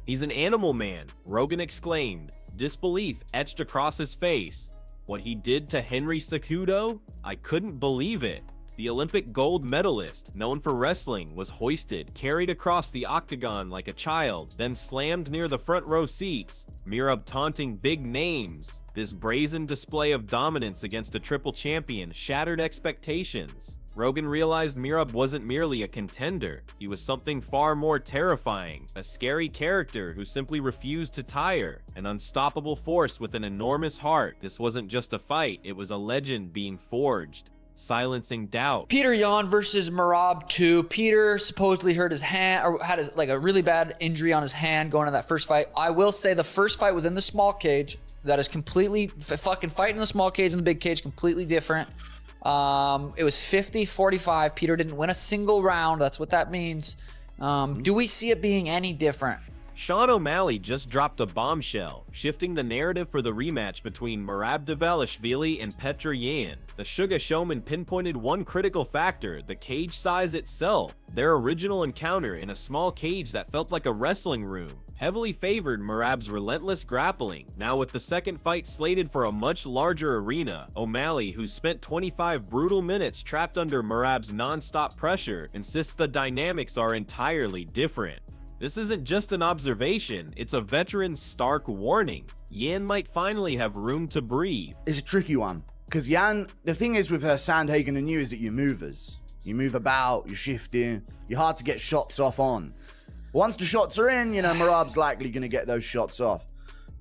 "He's an animal man," Rogan exclaimed, disbelief etched across his face. What he did to Henry Cejudo? I couldn't believe it. The Olympic gold medalist, known for wrestling, was hoisted, carried across the octagon like a child, then slammed near the front row seats. Merab taunting big names. This brazen display of dominance against a triple champion shattered expectations. Rogan realized Merab wasn't merely a contender, he was something far more terrifying, a scary character who simply refused to tire, an unstoppable force with an enormous heart. This wasn't just a fight, it was a legend being forged, silencing doubt. Petr Yan versus Merab 2. Peter supposedly hurt his hand, or had like a really bad injury on his hand going into that first fight. I will say the first fight was in the small cage. That is completely fucking fighting in the small cage and the big cage, completely different. It was 50-45. Peter didn't win a single round. That's what that means. Do we see it being any different? Sean O'Malley just dropped a bombshell, shifting the narrative for the rematch between Merab Dvalishvili and Petr Yan. The Sugar Showman pinpointed one critical factor, the cage size itself. Their original encounter in a small cage that felt like a wrestling room heavily favored Merab's relentless grappling. Now with the second fight slated for a much larger arena, O'Malley, who spent 25 brutal minutes trapped under Merab's non-stop pressure, insists the dynamics are entirely different. This isn't just an observation, it's a veteran's stark warning. Yan might finally have room to breathe. It's a tricky one, because Yan, the thing is with Sandhagen and you is that you're movers. You move about, you're shifting, you're hard to get shots off on. Once the shots are in, you know, Merab's likely going to get those shots off.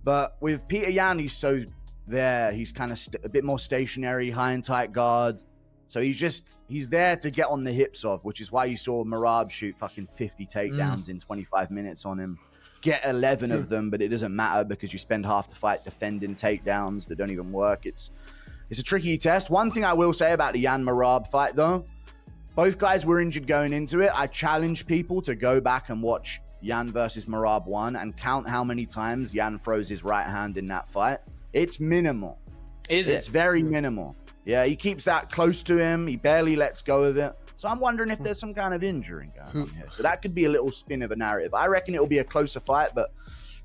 But with Petr Yan, he's so there, he's kind of a bit more stationary, high and tight guard. So he's there to get on the hips of, which is why you saw Merab shoot fucking 50 takedowns in 25 minutes on him. Get 11 of them, but it doesn't matter because you spend half the fight defending takedowns that don't even work. It's a tricky test. One thing I will say about the Yan Merab fight though, both guys were injured going into it. I challenge people to go back and watch Yan versus Merab 1 and count how many times Yan throws his right hand in that fight. It's minimal. It's very minimal. Yeah, he keeps that close to him. He barely lets go of it. So I'm wondering if there's some kind of injury going on here. So that could be a little spin of a narrative. I reckon it'll be a closer fight, but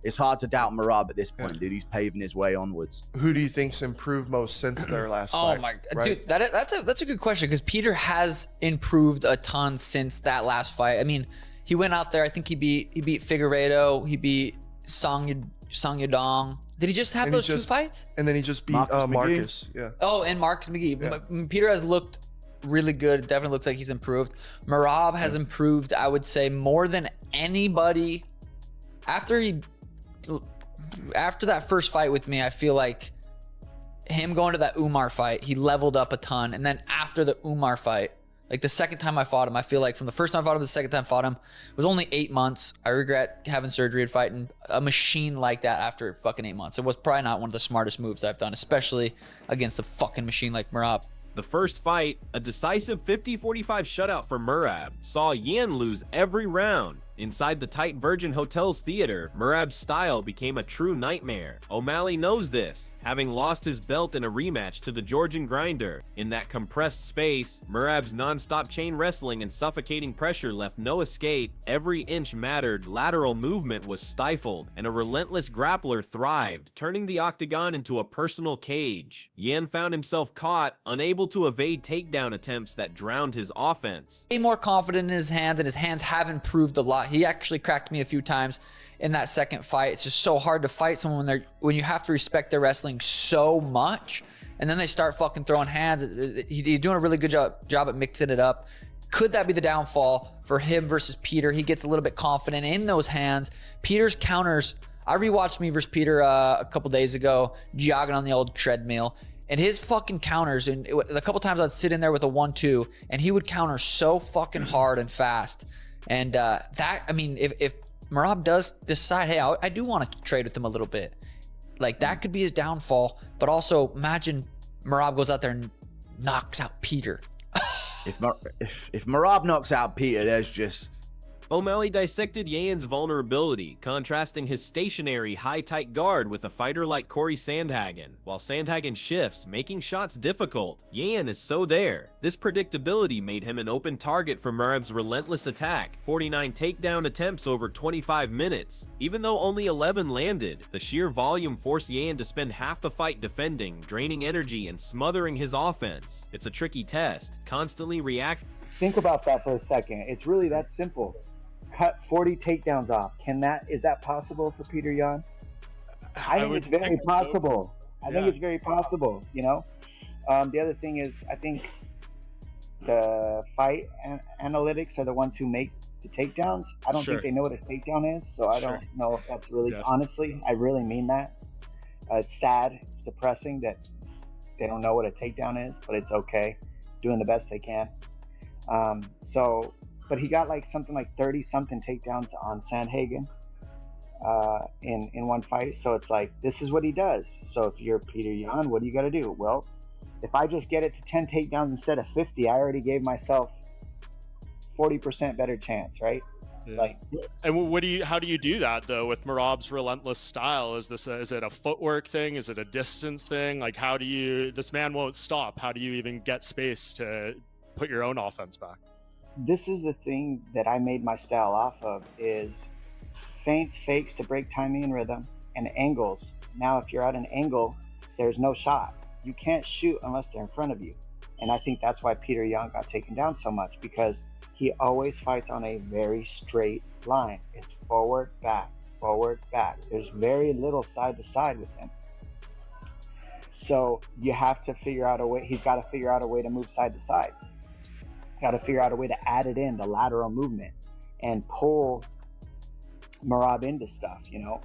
it's hard to doubt Merab at this point, dude. He's paving his way onwards. Who do you think's improved most since their last fight? Oh my, right? dude, that's a good question because Peter has improved a ton since that last fight. I mean, he went out there. I think he beat Figueiredo. He beat Song Yadong. Did he just have those two fights? And then he just beat Marcus. Yeah. Oh, and Marcus McGee. Yeah. Peter has looked really good. It definitely looks like he's improved. Merab has improved, I would say, more than anybody. After that first fight with me, I feel like him going to that Umar fight, he leveled up a ton. And then after the Umar fight, like the second time I fought him, I feel like from the first time I fought him to the second time I fought him, it was only 8 months. I regret having surgery and fighting a machine like that after fucking 8 months. It was probably not one of the smartest moves I've done, especially against a fucking machine like Merab. The first fight, a decisive 50-45 shutout for Merab, saw Yan lose every round. Inside the tight Virgin Hotels theater, Merab's style became a true nightmare. O'Malley knows this, having lost his belt in a rematch to the Georgian Grinder. In that compressed space, Merab's non-stop chain wrestling and suffocating pressure left no escape. Every inch mattered, lateral movement was stifled, and a relentless grappler thrived, turning the octagon into a personal cage. Yan found himself caught, unable to evade takedown attempts that drowned his offense. Way more confident in his hands, and his hands have improved a lot. He actually cracked me a few times in that second fight. It's just so hard to fight someone when you have to respect their wrestling so much, and then they start fucking throwing hands. He's doing a really good job at mixing it up. Could that be the downfall for him versus Peter? He gets a little bit confident in those hands. Peter's counters. I rewatched me versus Peter a couple days ago, jogging on the old treadmill. And his fucking counters, and a couple times I'd sit in there with a 1-2, and he would counter so fucking hard and fast. And I mean, if Merab does decide, hey, I do want to trade with him a little bit, like that could be his downfall. But also imagine Merab goes out there and knocks out Peter. If Merab knocks out Peter, there's just O'Malley dissected Yan's vulnerability, contrasting his stationary, high-tight guard with a fighter like Corey Sandhagen. While Sandhagen shifts, making shots difficult, Yan is so there. This predictability made him an open target for Merab's relentless attack, 49 takedown attempts over 25 minutes. Even though only 11 landed, the sheer volume forced Yan to spend half the fight defending, draining energy, and smothering his offense. It's a tricky test, constantly react. Think about that for a second. It's really that simple. Cut 40 takedowns off. Is that possible for Petr Yan? I think it's very possible. I think it's very possible, you know? The other thing is, I think the fight analytics are the ones who make the takedowns. I don't think they know what a takedown is, so I don't know if that's really, honestly, I really mean that. It's sad, it's depressing that they don't know what a takedown is, but it's okay. Doing the best they can. But he got like something like 30-something takedowns on Sandhagen in one fight. So it's like, this is what he does. So if you're Petr Yan, what do you got to do? Well, if I just get it to 10 takedowns instead of 50, I already gave myself 40% better chance, right? Yeah. Like, and how do you do that though with Merab's relentless style? Is it a footwork thing? Is it a distance thing? Like, this man won't stop. How do you even get space to put your own offense back? This is the thing that I made my style off of, is feints, fakes to break timing and rhythm, and angles. Now, if you're at an angle, there's no shot. You can't shoot unless they're in front of you. And I think that's why Petr Yan got taken down so much, because he always fights on a very straight line. It's forward, back, forward, back. There's very little side to side with him. So you have to figure out a way, he's got to figure out a way to move side to side. Got to figure out a way to add it in, the lateral movement, and pull Merab into stuff, you know.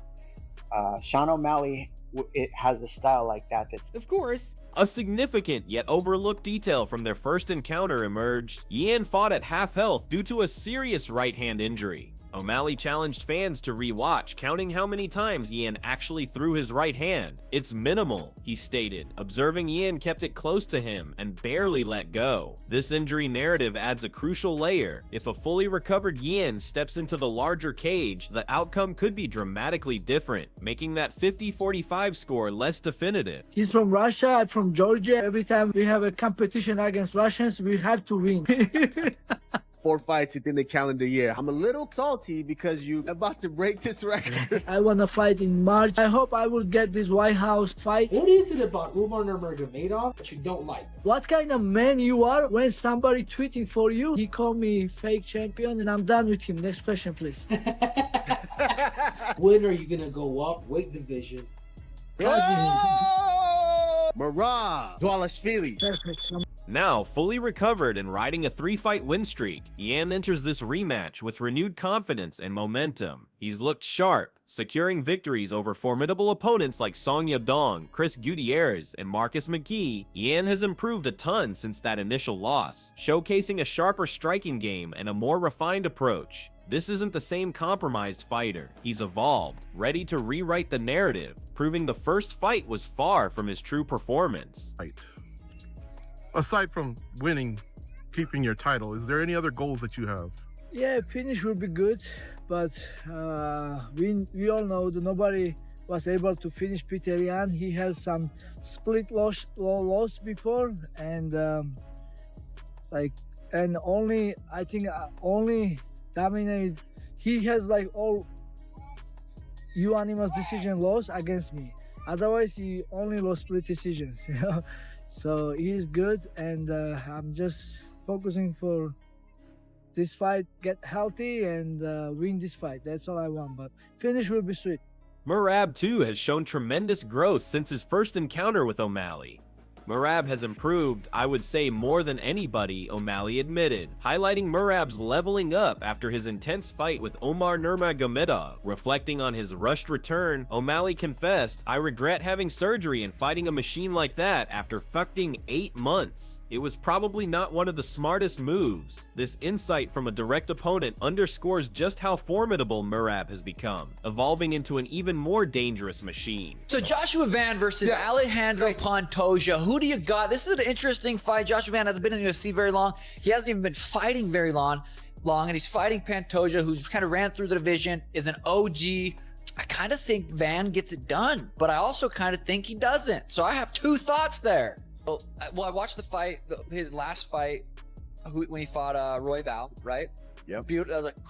Sean O'Malley, it has a style like that. Of course, a significant yet overlooked detail from their first encounter emerged. Yan fought at half health due to a serious right hand injury. O'Malley challenged fans to re-watch, counting how many times Yan actually threw his right hand. It's minimal, he stated, observing Yan kept it close to him and barely let go. This injury narrative adds a crucial layer. If a fully recovered Yan steps into the larger cage, the outcome could be dramatically different, making that 50-45 score less definitive. He's from Russia, I'm from Georgia. Every time we have a competition against Russians, we have to win. 4 fights within the calendar year. I'm a little salty because you're about to break this record. I want to fight in March. I hope I will get this White House fight. What is it about Umar Nurmagomedov that you don't like? What kind of man you are when somebody tweeting for you? He called me fake champion and I'm done with him. Next question, please. When are you going to go up weight division? Merab Dvalishvili. Perfect. Now, fully recovered and riding a 3-fight win streak, Yan enters this rematch with renewed confidence and momentum. He's looked sharp, securing victories over formidable opponents like Song Yadong, Chris Gutierrez, and Marcus McGee. Yan has improved a ton since that initial loss, showcasing a sharper striking game and a more refined approach. This isn't the same compromised fighter. He's evolved, ready to rewrite the narrative, proving the first fight was far from his true performance. Aside from winning, keeping your title, is there any other goals that you have? Yeah, finish will be good, but we all know that nobody was able to finish Petr Yan. He has some split loss before, and only dominate. He has like all unanimous decision loss against me. Otherwise, he only lost split decisions. You know? So he's good, and I'm just focusing for this fight, get healthy and win this fight. That's all I want, but finish will be sweet. Merab too has shown tremendous growth since his first encounter with O'Malley. Merab has improved, I would say, more than anybody, O'Malley admitted, highlighting Merab's leveling up after his intense fight with Umar Nurmagomedov. Reflecting on his rushed return, O'Malley confessed, "I regret having surgery and fighting a machine like that after fucking 8 months. It was probably not one of the smartest moves." This insight from a direct opponent underscores just how formidable Merab has become, evolving into an even more dangerous machine. So Joshua Van versus Alejandro Pantoja, who who do you got? This is an interesting fight. Joshua Van hasn't been in the UFC very long. He hasn't even been fighting very long, and he's fighting Pantoja, who's kind of ran through the division, is an OG. I kind of think Van gets it done, but I also kind of think he doesn't. So I have two thoughts there. Well, I watched the fight, his last fight, when he fought Roy Val, right? Yep. Beautiful. That was a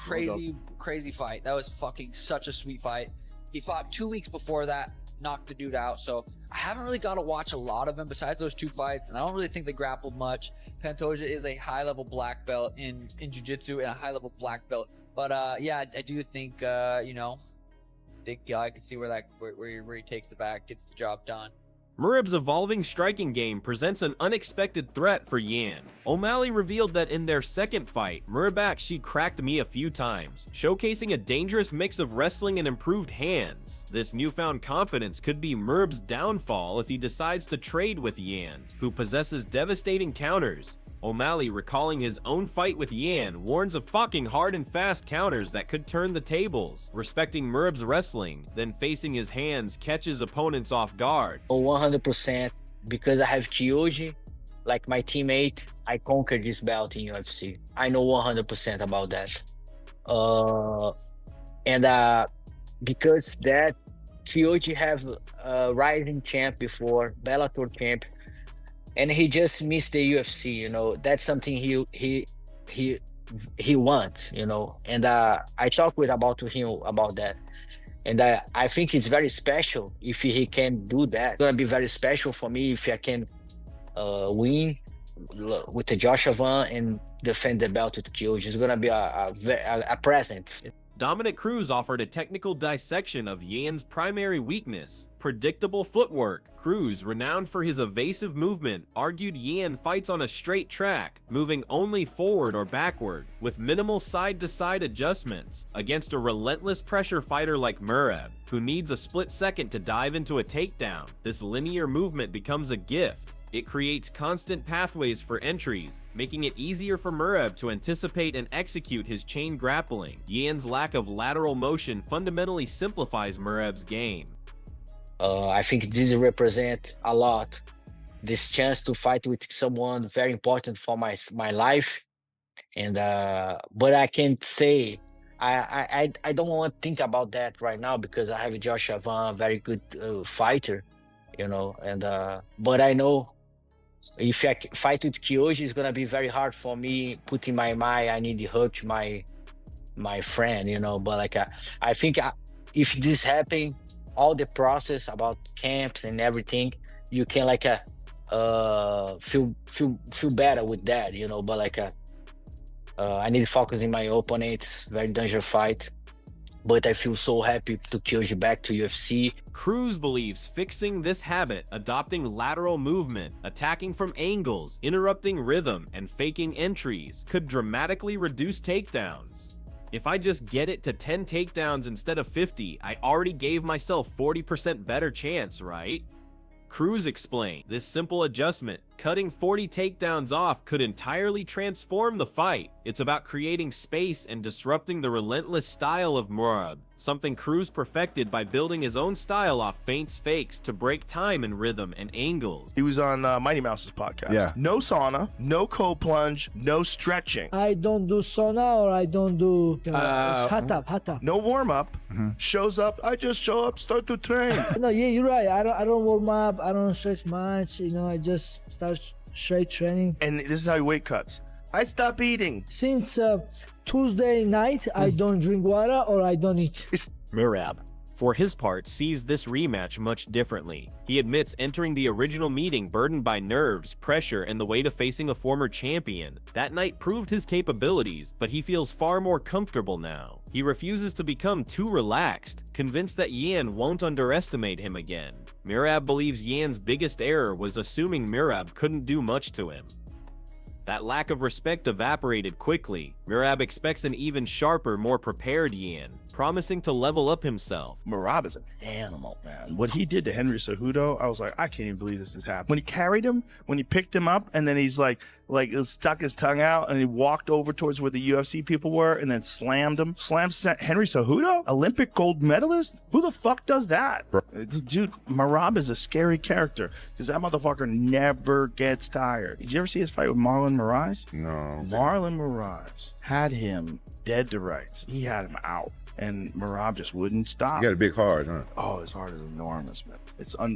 crazy fight. That was fucking such a sweet fight. He fought 2 weeks before that, knocked the dude out. So I haven't really got to watch a lot of him besides those 2 fights, and I don't really think they grappled much. Pantoja is a high-level black belt in jiu-jitsu and a high-level black belt. But yeah, I do think I can see where he takes the back, gets the job done. Merab's evolving striking game presents an unexpected threat for Yan. O'Malley revealed that in their second fight, Merab she cracked me a few times, showcasing a dangerous mix of wrestling and improved hands. This newfound confidence could be Merab's downfall if he decides to trade with Yan, who possesses devastating counters. O'Malley, recalling his own fight with Yan, warns of fucking hard and fast counters that could turn the tables, respecting Merab's wrestling, then facing his hands catches opponents off guard. 100%, because I have Kyoji, like my teammate, I conquered this belt in UFC. I know 100% about that. Because that Kyoji have a rising champ before, Bellator champ, and he just missed the UFC, you know. That's something he wants, you know. And I talked with him about that. And I think it's very special if he can do that. It's gonna be very special for me if I can win with the Joshua Van and defend the belt with Kyoji. It's gonna be a present. Dominic Cruz offered a technical dissection of Yan's primary weakness, predictable footwork. Cruz, renowned for his evasive movement, argued Yan fights on a straight track, moving only forward or backward, with minimal side-to-side adjustments, against a relentless pressure fighter like Merab, who needs a split second to dive into a takedown. This linear movement becomes a gift. It creates constant pathways for entries, making it easier for Merab to anticipate and execute his chain grappling. Yan's lack of lateral motion fundamentally simplifies Merab's game. I think this represents a lot. This chance to fight with someone very important for my life. And but I can't say, I don't want to think about that right now because I have Joshua Van, a very good fighter, you know. And but I know if I fight with Kyoji, it's gonna be very hard for me. Put in my mind, I need to hurt my friend, you know. But like I think if this happen, all the process about camps and everything, you can like feel better with that, you know. But like I need to focus in my opponents. Very dangerous fight. But I feel so happy to Kyoji back to UFC. Cruz believes fixing this habit, adopting lateral movement, attacking from angles, interrupting rhythm, and faking entries, could dramatically reduce takedowns. If I just get it to 10 takedowns instead of 50, I already gave myself 40% better chance, right? Cruz explained, this simple adjustment, cutting 40 takedowns off, could entirely transform the fight. It's about creating space and disrupting the relentless style of Merab, something Cruz perfected by building his own style off feints, fakes to break time and rhythm and angles. He was on Mighty Mouse's podcast. Yeah. No sauna, no cold plunge, no stretching. I don't do sauna or I don't do hot tub. No warm up. Shows up. I just show up, start to train. No, yeah, you're right. I don't warm up. I don't stretch much. You know, I just start straight training. And this is how he weight cuts. I stop eating. Since Tuesday night, I don't drink water or I don't eat. Merab, for his part, sees this rematch much differently. He admits entering the original meeting burdened by nerves, pressure, and the weight of facing a former champion. That night proved his capabilities, but he feels far more comfortable now. He refuses to become too relaxed, convinced that Yan won't underestimate him again. Merab believes Yan's biggest error was assuming Merab couldn't do much to him. That lack of respect evaporated quickly. Merab expects an even sharper, more prepared Yan, promising to level up himself. Merab is an animal, man. What he did to Henry Cejudo, I was like, I can't even believe this is happening. When he carried him, when he picked him up, and then he's like stuck his tongue out, and he walked over towards where the UFC people were, and then slammed him. Slammed Henry Cejudo, Olympic gold medalist. Who the fuck does that? This dude, Merab is a scary character because that motherfucker never gets tired. Did you ever see his fight with Marlon Moraes? No. Marlon Moraes had him dead to rights. He had him out, and Merab just wouldn't stop. You got a big heart, huh? Oh, his heart is enormous, man.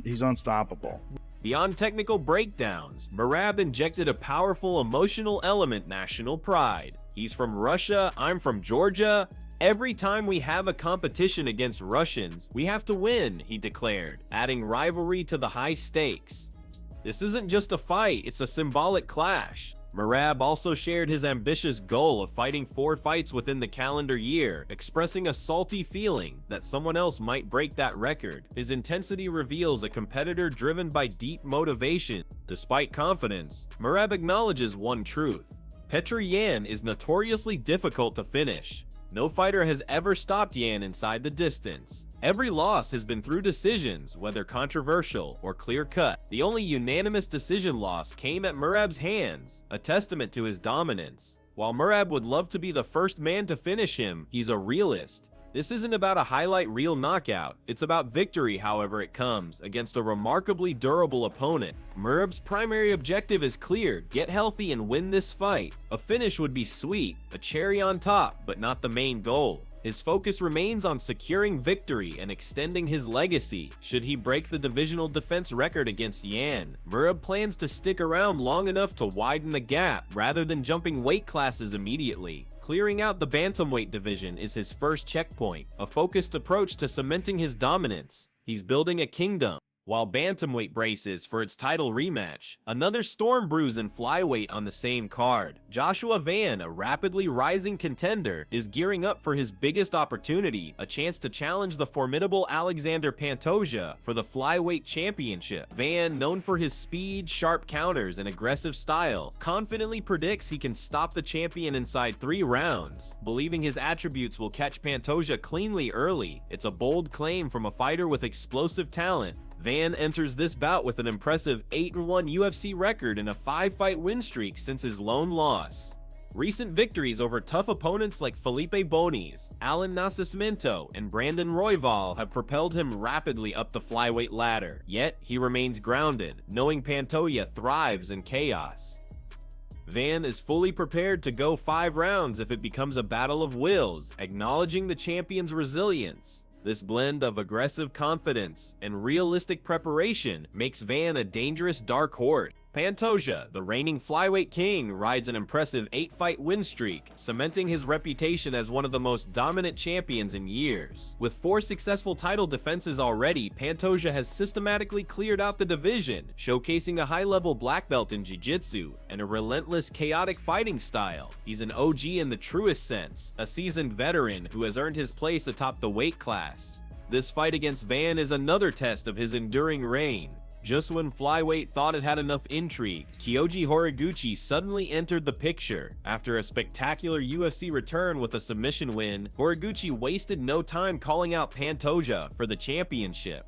He's unstoppable. Beyond technical breakdowns, Merab injected a powerful emotional element, national pride. He's from Russia, I'm from Georgia. Every time we have a competition against Russians, we have to win, he declared, adding rivalry to the high stakes. This isn't just a fight, it's a symbolic clash. Merab also shared his ambitious goal of fighting 4 fights within the calendar year, expressing a salty feeling that someone else might break that record. His intensity reveals a competitor driven by deep motivation. Despite confidence, Merab acknowledges one truth. Petr Yan is notoriously difficult to finish. No fighter has ever stopped Yan inside the distance. Every loss has been through decisions, whether controversial or clear-cut. The only unanimous decision loss came at Merab's hands, a testament to his dominance. While Merab would love to be the first man to finish him, he's a realist. This isn't about a highlight reel knockout, it's about victory however it comes, against a remarkably durable opponent. Merab's primary objective is clear, get healthy and win this fight. A finish would be sweet, a cherry on top, but not the main goal. His focus remains on securing victory and extending his legacy. Should he break the divisional defense record against Yan, Merab plans to stick around long enough to widen the gap rather than jumping weight classes immediately. Clearing out the bantamweight division is his first checkpoint, a focused approach to cementing his dominance. He's building a kingdom. While bantamweight braces for its title rematch, another storm brews in flyweight on the same card. Joshua Van, a rapidly rising contender, is gearing up for his biggest opportunity, a chance to challenge the formidable Alexander Pantoja for the flyweight championship. Van, known for his speed, sharp counters, and aggressive style, confidently predicts he can stop the champion inside 3 rounds. Believing his attributes will catch Pantoja cleanly early, it's a bold claim from a fighter with explosive talent. Van enters this bout with an impressive 8-1 UFC record and a 5-fight win streak since his lone loss. Recent victories over tough opponents like Felipe Bonis, Alan Nascimento, and Brandon Royval have propelled him rapidly up the flyweight ladder, yet he remains grounded, knowing Pantoja thrives in chaos. Van is fully prepared to go 5 rounds if it becomes a battle of wills, acknowledging the champion's resilience. This blend of aggressive confidence and realistic preparation makes Van a dangerous dark horse. Pantoja, the reigning flyweight king, rides an impressive 8-fight win streak, cementing his reputation as one of the most dominant champions in years. With 4 successful title defenses already, Pantoja has systematically cleared out the division, showcasing a high-level black belt in jiu-jitsu and a relentless, chaotic fighting style. He's an OG in the truest sense, a seasoned veteran who has earned his place atop the weight class. This fight against Van is another test of his enduring reign. Just when flyweight thought it had enough intrigue, Kyoji Horiguchi suddenly entered the picture. After a spectacular UFC return with a submission win, Horiguchi wasted no time calling out Pantoja for the championship.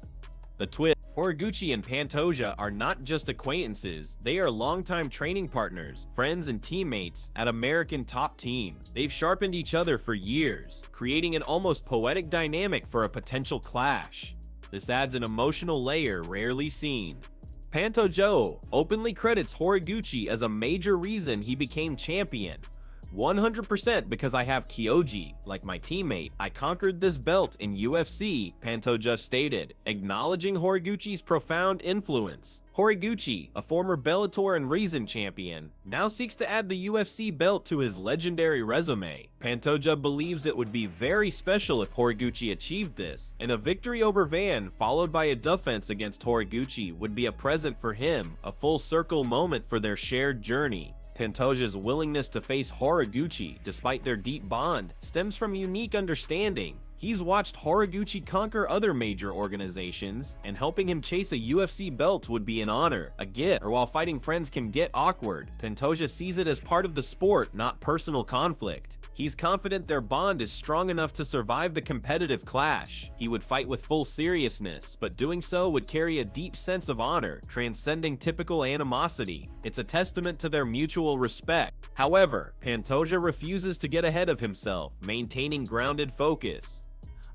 The twist: Horiguchi and Pantoja are not just acquaintances, they are longtime training partners, friends and teammates at American Top Team. They've sharpened each other for years, creating an almost poetic dynamic for a potential clash. This adds an emotional layer rarely seen. Pantoja openly credits Horiguchi as a major reason he became champion. 100% because I have Kyoji, like my teammate. I conquered this belt in UFC, Pantoja stated, acknowledging Horiguchi's profound influence. Horiguchi, a former Bellator and Rizin champion, now seeks to add the UFC belt to his legendary resume. Pantoja believes it would be very special if Horiguchi achieved this, and a victory over Van followed by a defense against Horiguchi would be a present for him, a full circle moment for their shared journey. Pantoja's willingness to face Horiguchi, despite their deep bond, stems from unique understanding. He's watched Horiguchi conquer other major organizations, and helping him chase a UFC belt would be an honor, a gift, or while fighting friends can get awkward, Pantoja sees it as part of the sport, not personal conflict. He's confident their bond is strong enough to survive the competitive clash. He would fight with full seriousness, but doing so would carry a deep sense of honor, transcending typical animosity. It's a testament to their mutual respect. However, Pantoja refuses to get ahead of himself, maintaining grounded focus.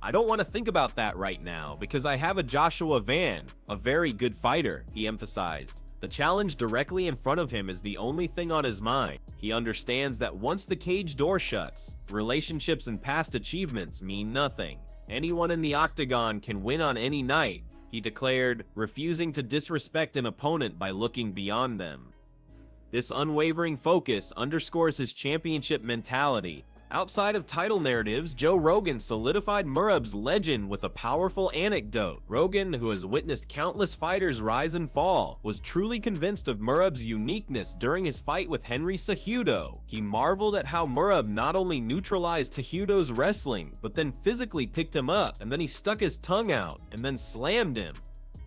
I don't want to think about that right now, because I have a Joshua Van, a very good fighter, he emphasized. The challenge directly in front of him is the only thing on his mind. He understands that once the cage door shuts, relationships and past achievements mean nothing. Anyone in the octagon can win on any night, he declared, refusing to disrespect an opponent by looking beyond them. This unwavering focus underscores his championship mentality. Outside of title narratives, Joe Rogan solidified Merab's legend with a powerful anecdote. Rogan, who has witnessed countless fighters rise and fall, was truly convinced of Merab's uniqueness during his fight with Henry Cejudo. He marveled at how Merab not only neutralized Cejudo's wrestling, but then physically picked him up, and then he stuck his tongue out, and then slammed him.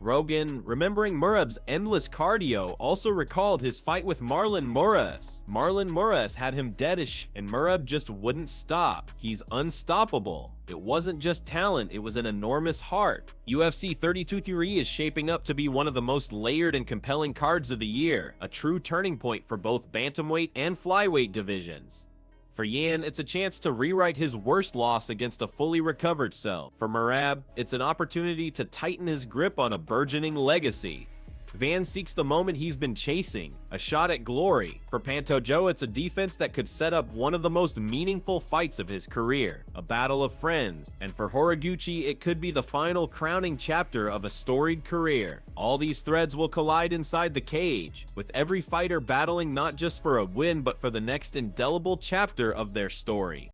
Rogan, remembering Merab's endless cardio, also recalled his fight with Marlon Moraes. Marlon Moraes had him dead as shit, and Merab just wouldn't stop. He's unstoppable. It wasn't just talent, it was an enormous heart. UFC 32-3 is shaping up to be one of the most layered and compelling cards of the year, a true turning point for both bantamweight and flyweight divisions. For Yan, it's a chance to rewrite his worst loss against a fully recovered self. For Merab, it's an opportunity to tighten his grip on a burgeoning legacy. Van seeks the moment he's been chasing, a shot at glory. For Pantoja, it's a defense that could set up one of the most meaningful fights of his career, a battle of friends. And for Horiguchi, it could be the final crowning chapter of a storied career. All these threads will collide inside the cage, with every fighter battling not just for a win but for the next indelible chapter of their story.